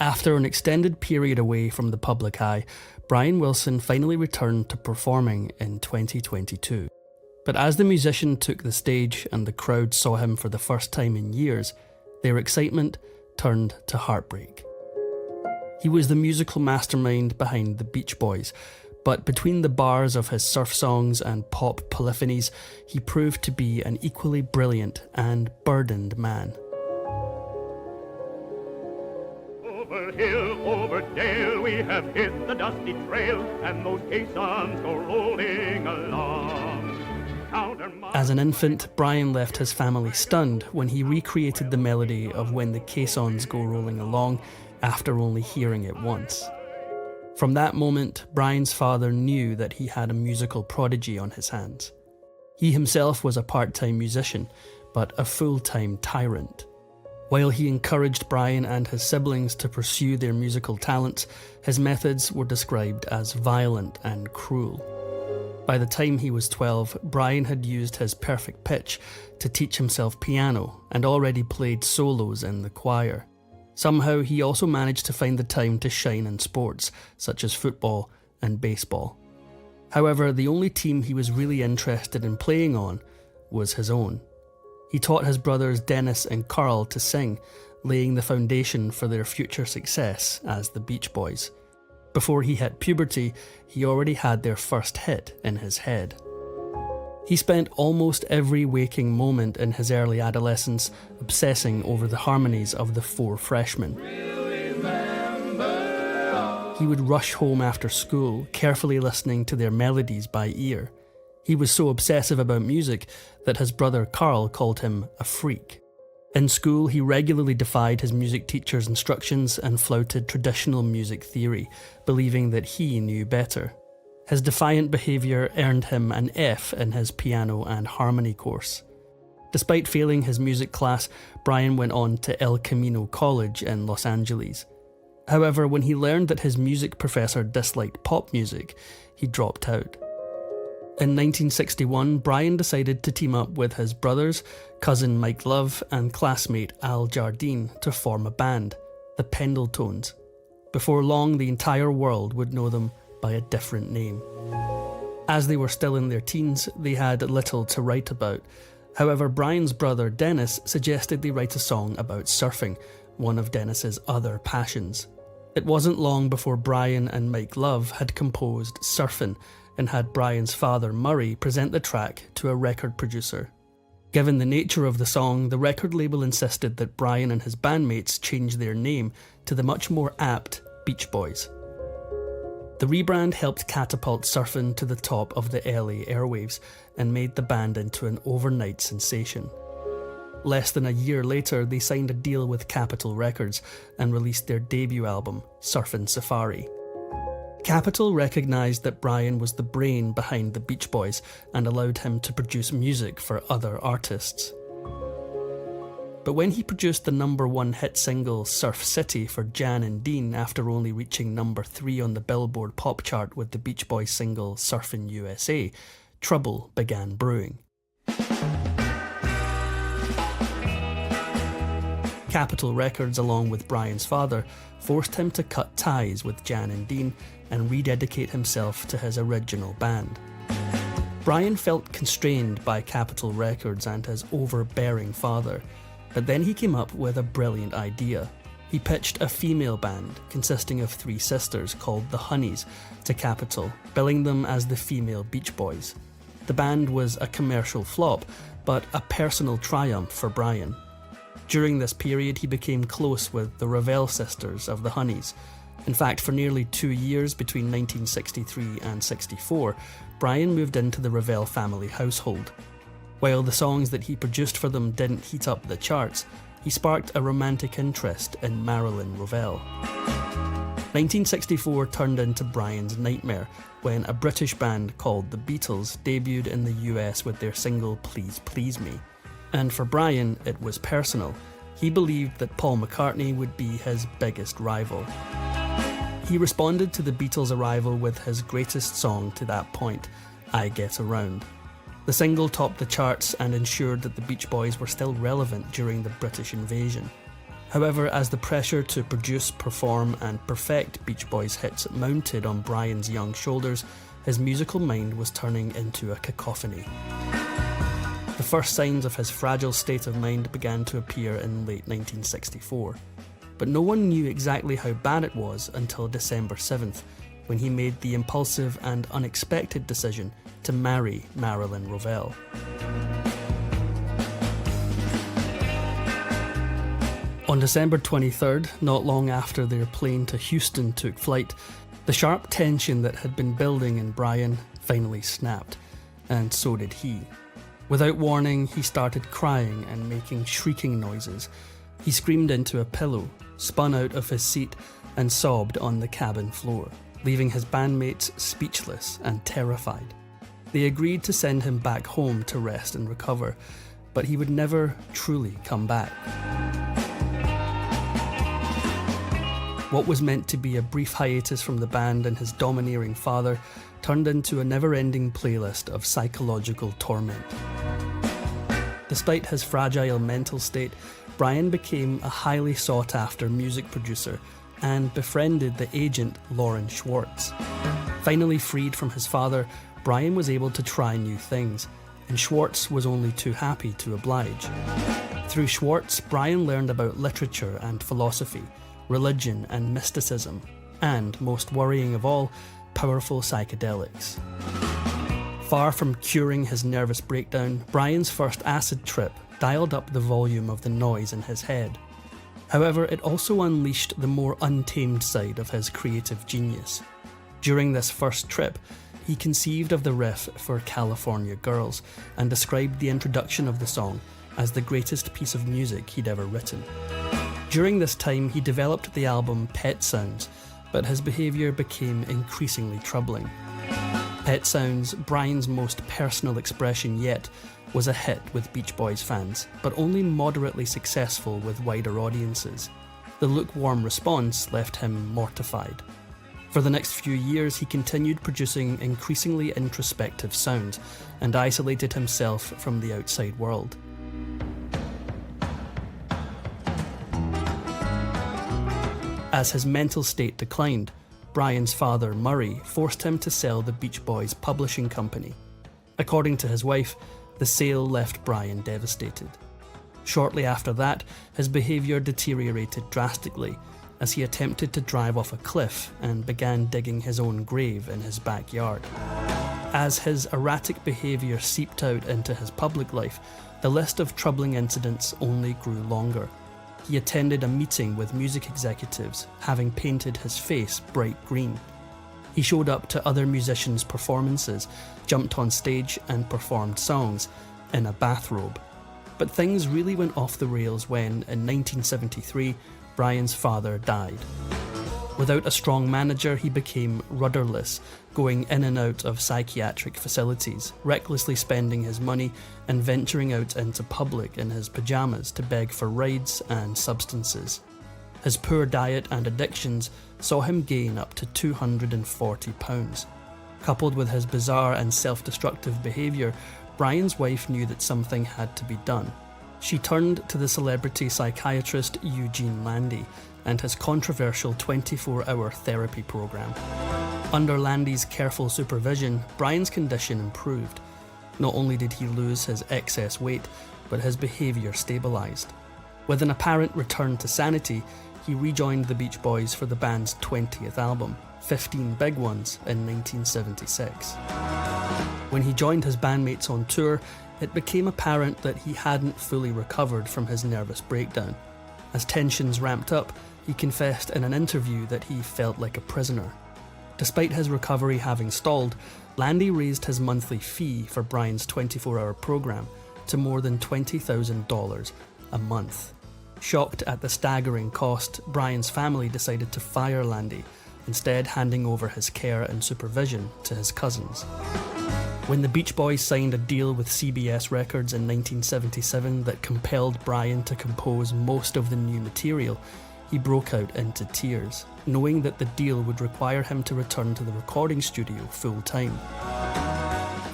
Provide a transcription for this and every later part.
After an extended period away from the public eye, Brian Wilson finally returned to performing in 2022. But as the musician took the stage and the crowd saw him for the first time in years, their excitement turned to heartbreak. He was the musical mastermind behind the Beach Boys, but between the bars of his surf songs and pop polyphonies, he proved to be an equally brilliant and burdened man. Over hill, over dale, we have hit the dusty trail, and those caissons go rolling along. As an infant, Brian left his family stunned when he recreated the melody of When the Caissons Go Rolling Along after only hearing it once. From that moment, Brian's father knew that he had a musical prodigy on his hands. He himself was a part-time musician, but a full-time tyrant. While he encouraged Brian and his siblings to pursue their musical talents, his methods were described as violent and cruel. By the time he was 12, Brian had used his perfect pitch to teach himself piano and already played solos in the choir. Somehow he also managed to find the time to shine in sports, such as football and baseball. However, the only team he was really interested in playing on was his own. He taught his brothers Dennis and Carl to sing, laying the foundation for their future success as the Beach Boys. Before he hit puberty, he already had their first hit in his head. He spent almost every waking moment in his early adolescence obsessing over the harmonies of the Four Freshmen. He would rush home after school, carefully listening to their melodies by ear. He was so obsessive about music that his brother Carl called him a freak. In school, he regularly defied his music teacher's instructions and flouted traditional music theory, believing that he knew better. His defiant behaviour earned him an F in his piano and harmony course. Despite failing his music class, Brian went on to El Camino College in Los Angeles. However, when he learned that his music professor disliked pop music, he dropped out. In 1961, Brian decided to team up with his brothers, cousin Mike Love, and classmate Al Jardine to form a band, the Pendletones. Before long, the entire world would know them by a different name. As they were still in their teens, they had little to write about. However, Brian's brother Dennis suggested they write a song about surfing, one of Dennis's other passions. It wasn't long before Brian and Mike Love had composed Surfin' and had Brian's father Murray present the track to a record producer. Given the nature of the song, the record label insisted that Brian and his bandmates change their name to the much more apt Beach Boys. The rebrand helped catapult Surfin' to the top of the LA airwaves and made the band into an overnight sensation. Less than a year later, they signed a deal with Capitol Records and released their debut album, Surfin' Safari. Capitol recognised that Brian was the brain behind the Beach Boys and allowed him to produce music for other artists. But when he produced the #1 hit single Surf City for Jan and Dean after only reaching #3 on the Billboard pop chart with the Beach Boys single Surfin' USA, trouble began brewing. Capitol Records, along with Brian's father, forced him to cut ties with Jan and Dean and rededicate himself to his original band. Brian felt constrained by Capitol Records and his overbearing father, but then he came up with a brilliant idea. He pitched a female band consisting of 3 sisters called the Honeys to Capitol, billing them as the female Beach Boys. The band was a commercial flop, but a personal triumph for Brian. During this period, he became close with the Ravel sisters of the Honeys. In fact, for nearly 2 years between 1963 and 64, Brian moved into the Ravel family household. While the songs that he produced for them didn't heat up the charts, he sparked a romantic interest in Marilyn Ravel. 1964 turned into Brian's nightmare when a British band called the Beatles debuted in the US with their single Please Please Me. And for Brian, it was personal. He believed that Paul McCartney would be his biggest rival. He responded to the Beatles' arrival with his greatest song to that point, I Get Around. The single topped the charts and ensured that the Beach Boys were still relevant during the British invasion. However, as the pressure to produce, perform and perfect Beach Boys hits mounted on Brian's young shoulders, his musical mind was turning into a cacophony. The first signs of his fragile state of mind began to appear in late 1964, but no one knew exactly how bad it was until December 7th, when he made the impulsive and unexpected decision to marry Marilyn Rovell. On December 23rd, not long after their plane to Houston took flight, the sharp tension that had been building in Brian finally snapped, and so did he. Without warning, he started crying and making shrieking noises. He screamed into a pillow, spun out of his seat, and sobbed on the cabin floor, leaving his bandmates speechless and terrified. They agreed to send him back home to rest and recover, but he would never truly come back. What was meant to be a brief hiatus from the band and his domineering father turned into a never-ending playlist of psychological torment. Despite his fragile mental state, Brian became a highly sought-after music producer and befriended the agent Lauren Schwartz. Finally freed from his father, Brian was able to try new things, and Schwartz was only too happy to oblige. Through Schwartz, Brian learned about literature and philosophy, religion and mysticism, and, most worrying of all, powerful psychedelics. Far from curing his nervous breakdown, Brian's first acid trip dialed up the volume of the noise in his head. However, it also unleashed the more untamed side of his creative genius. During this first trip, he conceived of the riff for California Girls and described the introduction of the song as the greatest piece of music he'd ever written. During this time, he developed the album Pet Sounds, but his behaviour became increasingly troubling. Pet Sounds, Brian's most personal expression yet, was a hit with Beach Boys fans, but only moderately successful with wider audiences. The lukewarm response left him mortified. For the next few years, he continued producing increasingly introspective sounds and isolated himself from the outside world. As his mental state declined, Brian's father, Murray, forced him to sell the Beach Boys publishing company. According to his wife, the sale left Brian devastated. Shortly after that, his behaviour deteriorated drastically as he attempted to drive off a cliff and began digging his own grave in his backyard. As his erratic behaviour seeped out into his public life, the list of troubling incidents only grew longer. He attended a meeting with music executives, having painted his face bright green. He showed up to other musicians' performances, jumped on stage and performed songs in a bathrobe. But things really went off the rails when, in 1973, Brian's father died. Without a strong manager, he became rudderless, going in and out of psychiatric facilities, recklessly spending his money and venturing out into public in his pyjamas to beg for rides and substances. His poor diet and addictions saw him gain up to 240 pounds. Coupled with his bizarre and self-destructive behaviour, Brian's wife knew that something had to be done. She turned to the celebrity psychiatrist Eugene Landy and his controversial 24-hour therapy program. Under Landy's careful supervision, Brian's condition improved. Not only did he lose his excess weight, but his behaviour stabilised. With an apparent return to sanity, he rejoined the Beach Boys for the band's 20th album, 15 Big Ones, in 1976. When he joined his bandmates on tour, it became apparent that he hadn't fully recovered from his nervous breakdown. As tensions ramped up, he confessed in an interview that he felt like a prisoner. Despite his recovery having stalled, Landy raised his monthly fee for Brian's 24-hour program to more than $20,000 a month. Shocked at the staggering cost, Brian's family decided to fire Landy, instead handing over his care and supervision to his cousins. When the Beach Boys signed a deal with CBS Records in 1977 that compelled Brian to compose most of the new material, he broke out into tears, knowing that the deal would require him to return to the recording studio full-time.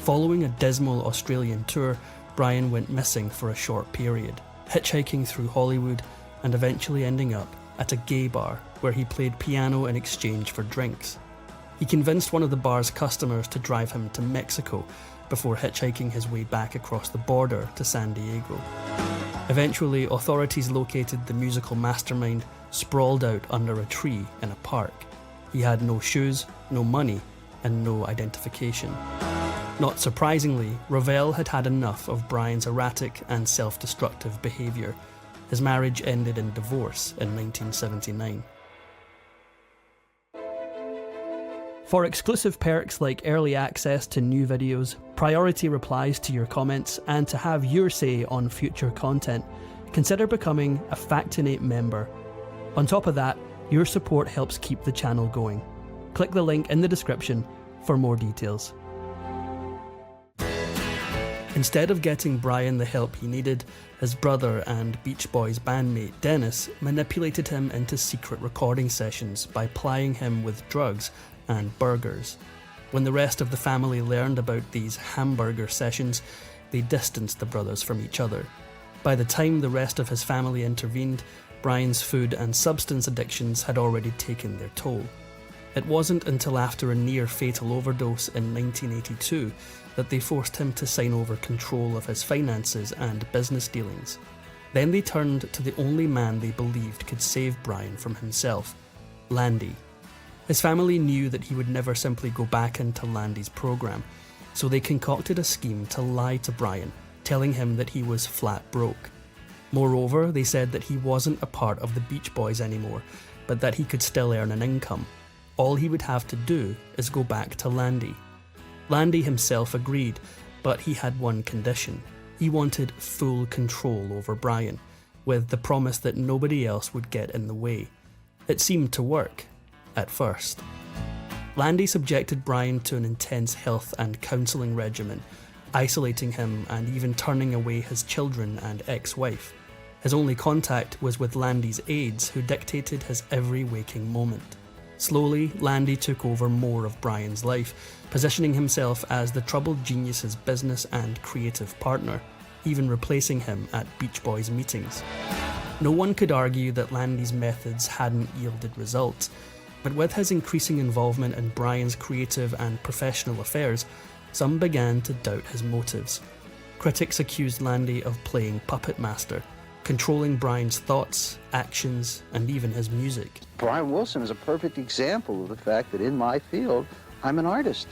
Following a dismal Australian tour, Brian went missing for a short period, hitchhiking through Hollywood, and eventually ending up at a gay bar where he played piano in exchange for drinks. He convinced one of the bar's customers to drive him to Mexico before hitchhiking his way back across the border to San Diego. Eventually, authorities located the musical mastermind sprawled out under a tree in a park. He had no shoes, no money, and no identification. Not surprisingly, Ravel had had enough of Brian's erratic and self-destructive behaviour. His marriage ended in divorce in 1979. For exclusive perks like early access to new videos, priority replies to your comments, and to have your say on future content, consider becoming a Factinate member. On top of that, your support helps keep the channel going. Click the link in the description for more details. Instead of getting Brian the help he needed, his brother and Beach Boys bandmate Dennis manipulated him into secret recording sessions by plying him with drugs and burgers. When the rest of the family learned about these hamburger sessions, they distanced the brothers from each other. By the time the rest of his family intervened, Brian's food and substance addictions had already taken their toll. It wasn't until after a near-fatal overdose in 1982 that they forced him to sign over control of his finances and business dealings. Then they turned to the only man they believed could save Brian from himself, Landy. His family knew that he would never simply go back into Landy's program, so they concocted a scheme to lie to Brian, telling him that he was flat broke. Moreover, they said that he wasn't a part of the Beach Boys anymore, but that he could still earn an income. All he would have to do is go back to Landy. Landy himself agreed, but he had one condition. He wanted full control over Brian, with the promise that nobody else would get in the way. It seemed to work, at first. Landy subjected Brian to an intense health and counselling regimen, isolating him and even turning away his children and ex-wife. His only contact was with Landy's aides, who dictated his every waking moment. Slowly, Landy took over more of Brian's life, positioning himself as the troubled genius's business and creative partner, even replacing him at Beach Boys meetings. No one could argue that Landy's methods hadn't yielded results, but with his increasing involvement in Brian's creative and professional affairs, some began to doubt his motives. Critics accused Landy of playing puppet master, controlling Brian's thoughts, actions, and even his music. Brian Wilson is a perfect example of the fact that in my field, I'm an artist.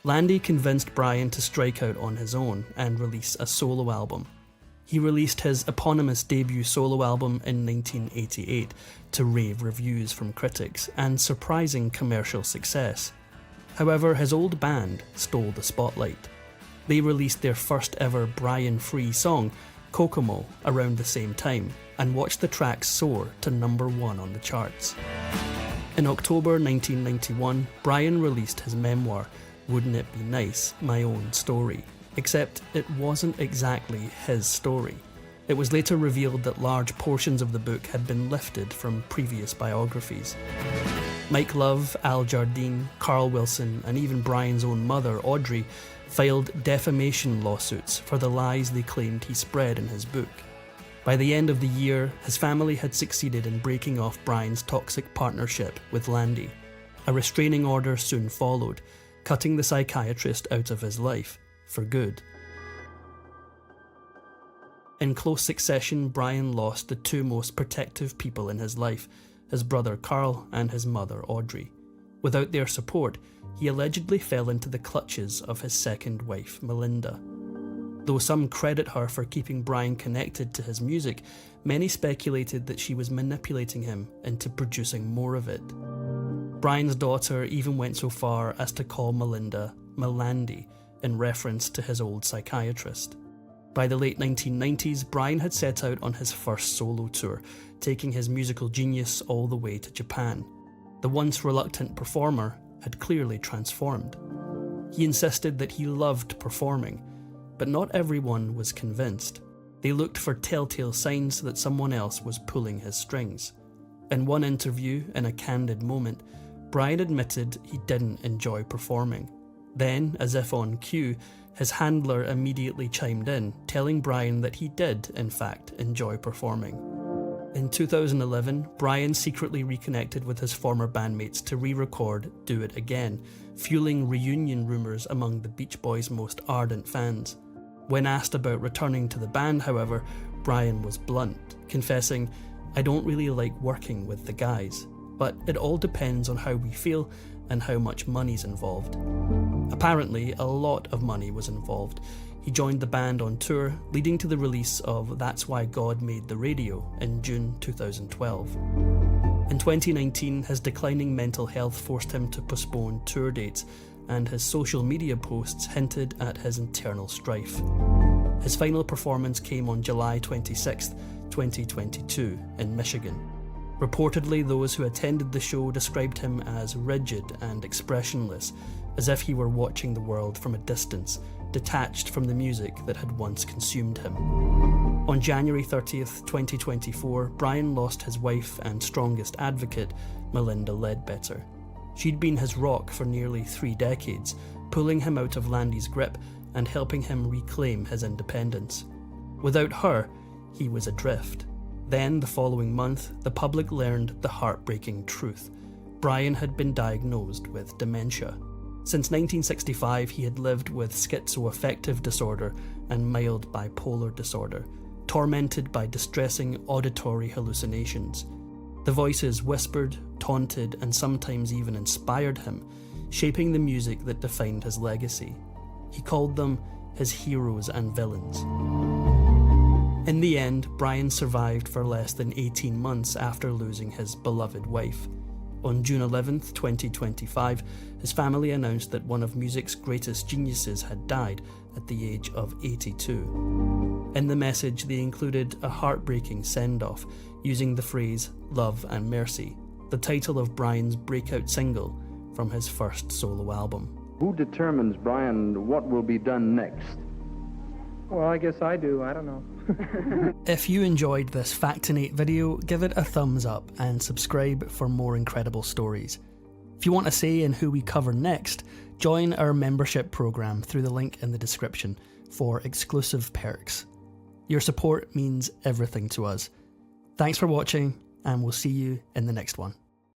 Landy convinced Brian to strike out on his own and release a solo album. He released his eponymous debut solo album in 1988 to rave reviews from critics and surprising commercial success. However, his old band stole the spotlight. They released their first ever Brian-free song, Kokomo, around the same time, and watched the track soar to #1 on the charts. In October 1991, Brian released his memoir, Wouldn't It Be Nice? My Own Story, except it wasn't exactly his story. It was later revealed that large portions of the book had been lifted from previous biographies. Mike Love, Al Jardine, Carl Wilson, and even Brian's own mother, Audrey, filed defamation lawsuits for the lies they claimed he spread in his book. By the end of the year, his family had succeeded in breaking off Brian's toxic partnership with Landy. A restraining order soon followed, cutting the psychiatrist out of his life for good. In close succession, Brian lost the two most protective people in his life, his brother Carl and his mother Audrey. Without their support, he allegedly fell into the clutches of his second wife, Melinda. Though some credit her for keeping Brian connected to his music, many speculated that she was manipulating him into producing more of it. Brian's daughter even went so far as to call Melinda Melandy, in reference to his old psychiatrist. By the late 1990s, Brian had set out on his first solo tour, taking his musical genius all the way to Japan. The once reluctant performer had clearly transformed. He insisted that he loved performing, but not everyone was convinced. They looked for telltale signs that someone else was pulling his strings. In one interview, in a candid moment, Brian admitted he didn't enjoy performing. Then, as if on cue, his handler immediately chimed in, telling Brian that he did, in fact, enjoy performing. In 2011, Brian secretly reconnected with his former bandmates to re-record Do It Again, fueling reunion rumours among the Beach Boys' most ardent fans. When asked about returning to the band, however, Brian was blunt, confessing, "I don't really like working with the guys, but it all depends on how we feel and how much money's involved." Apparently, a lot of money was involved. He joined the band on tour, leading to the release of That's Why God Made the Radio in June 2012. In 2019, his declining mental health forced him to postpone tour dates, and his social media posts hinted at his internal strife. His final performance came on July 26, 2022, in Michigan. Reportedly, those who attended the show described him as rigid and expressionless, as if he were watching the world from a distance, detached from the music that had once consumed him. On January 30th, 2024, Brian lost his wife and strongest advocate, Melinda Ledbetter. She'd been his rock for nearly 3 decades, pulling him out of Landy's grip and helping him reclaim his independence. Without her, he was adrift. Then, the following month, the public learned the heartbreaking truth. Brian had been diagnosed with dementia. Since 1965, he had lived with schizoaffective disorder and mild bipolar disorder, tormented by distressing auditory hallucinations. The voices whispered, taunted, and sometimes even inspired him, shaping the music that defined his legacy. He called them his heroes and villains. In the end, Brian survived for less than 18 months after losing his beloved wife. On June 11th, 2025, his family announced that one of music's greatest geniuses had died at the age of 82. In the message, they included a heartbreaking send-off, using the phrase "Love and Mercy," the title of Brian's breakout single from his first solo album. Who determines, Brian, what will be done next? Well, I guess I do. I don't know. If you enjoyed this Factinate video, give it a thumbs up and subscribe for more incredible stories. If you want a say in who we cover next, join our membership program through the link in the description for exclusive perks. Your support means everything to us. Thanks for watching, and we'll see you in the next one.